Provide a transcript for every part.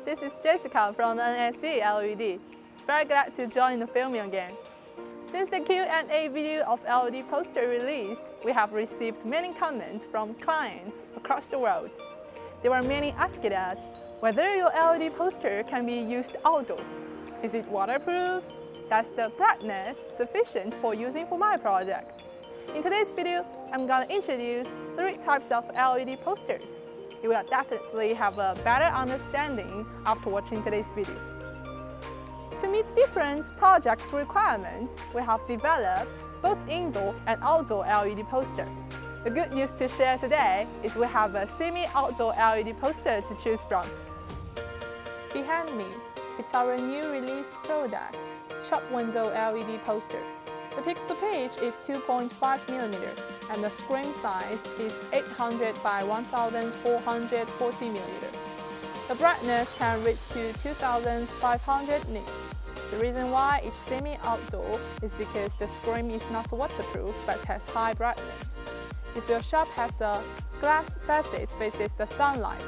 this is Jessica from the NSC LED. It's very glad to join the filming again. Since the Q&A video of LED poster released, we have received many comments from clients across the world. There were many asking us whether your LED poster can be used outdoor. Is it waterproof? Does the brightness sufficient for using for my project? In today's video, I'm going to introduce 3 types of LED posters. You will definitely have a better understanding after watching today's video. To meet different project requirements, we have developed both indoor and outdoor LED poster. The good news to share today is we have a semi-outdoor LED poster to choose from. Behind me, it's our new released product, shop window LED poster. The pixel pitch is 2.5mm and the screen size is 800 by 1440 mm. The brightness can reach to 2500 nits. The reason why it's semi-outdoor is because the screen is not waterproof but has high brightness. If your shop has a glass facade faces the sunlight,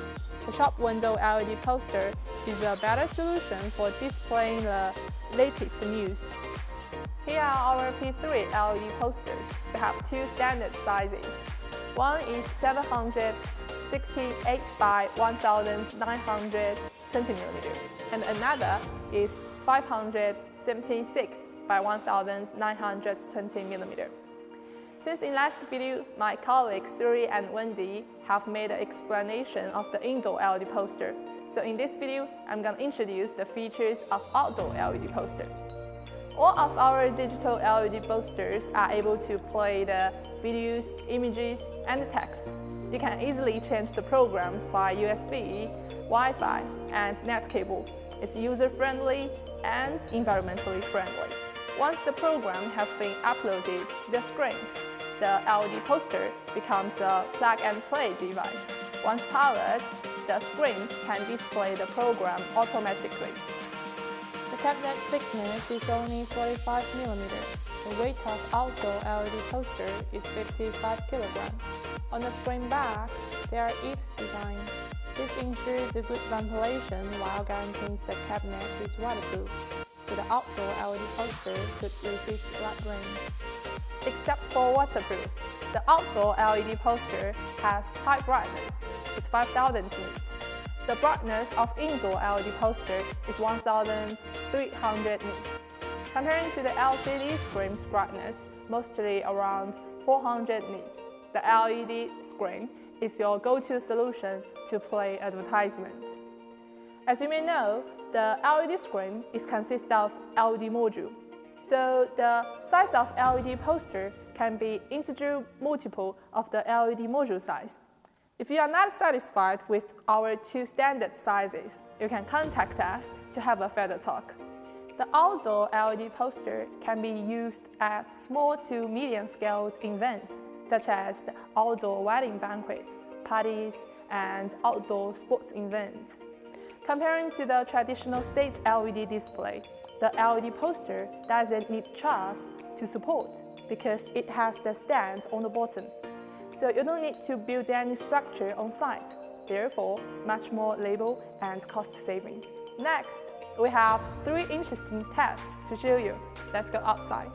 the shop window LED poster is a better solution for displaying the latest news. Here are our P3 LED posters. We have 2 standard sizes. One is 768 by 1920 mm, and another is 576 by 1920 mm. Since in last video, my colleagues Suri and Wendy have made an explanation of the indoor LED poster. So in this video, I'm going to introduce the features of outdoor LED poster. All of our digital LED posters are able to play the videos, images, and text. You can easily change the programs by USB, Wi-Fi, and net cable. It's user-friendly and environmentally friendly. Once the program has been uploaded to the screens, the LED poster becomes a plug-and-play device. Once powered, the screen can display the program automatically. The cabinet thickness is only 45mm. The weight of outdoor LED poster is 55 kg. On the screen back, there are eaves design. This ensures a good ventilation while guaranteeing the cabinet is waterproof, so the outdoor LED poster could resist light rain. Except for waterproof, the outdoor LED poster has high brightness. It's 5000 nits. The brightness of indoor LED poster is 1300 nits. Comparing to the LCD screen's brightness, mostly around 400 nits, the LED screen is your go-to solution to play advertisements. As you may know, the LED screen consists of LED module. So the size of LED poster can be integer multiple of the LED module size. If you are not satisfied with our 2 standard sizes, you can contact us to have a further talk. The outdoor LED poster can be used at small to medium-scaled events, such as the outdoor wedding banquet, parties, and outdoor sports events. Comparing to the traditional stage LED display, the LED poster doesn't need truss to support because it has the stand on the bottom. So you don't need to build any structure on site, therefore much more labor and cost saving. Next, we have 3 interesting tests to show you. Let's go outside.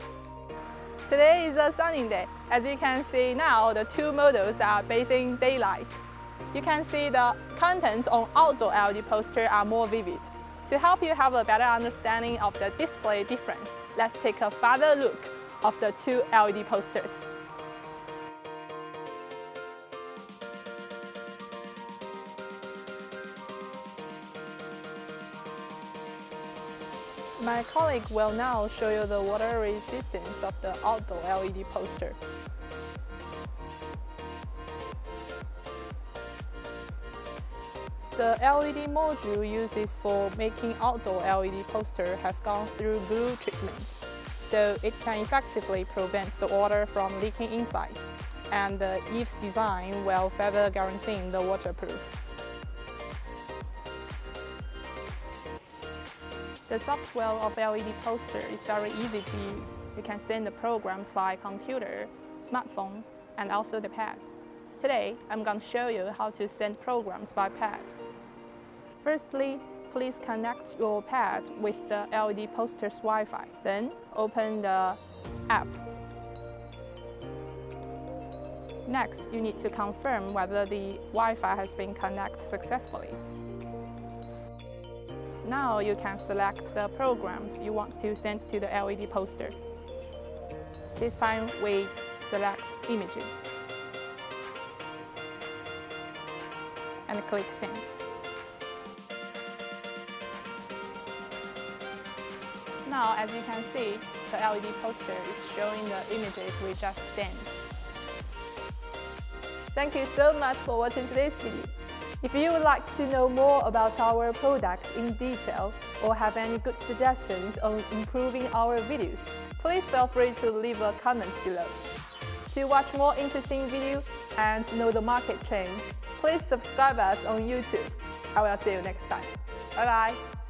Today is a sunny day. As you can see now, the 2 models are bathing daylight. You can see the contents on outdoor LED poster are more vivid. To help you have a better understanding of the display difference, let's take a further look of the 2 LED posters. My colleague will now show you the water resistance of the outdoor LED poster. The LED module used for making outdoor LED poster has gone through glue treatments, so it can effectively prevent the water from leaking inside, and the eaves design will further guaranteeing the waterproof. The software of LED poster is very easy to use. You can send the programs via computer, smartphone, and also the pad. Today, I'm going to show you how to send programs by pad. Firstly, please connect your pad with the LED poster's Wi-Fi. Then open the app. Next, you need to confirm whether the Wi-Fi has been connected successfully. Now you can select the programs you want to send to the LED poster. This time we select Imaging and click Send. Now, as you can see, the LED poster is showing the images we just sent. Thank you so much for watching today's video. If you would like to know more about our products in detail or have any good suggestions on improving our videos, please feel free to leave a comment below. To watch more interesting videos and know the market trends, please subscribe us on YouTube. I will see you next time. Bye bye!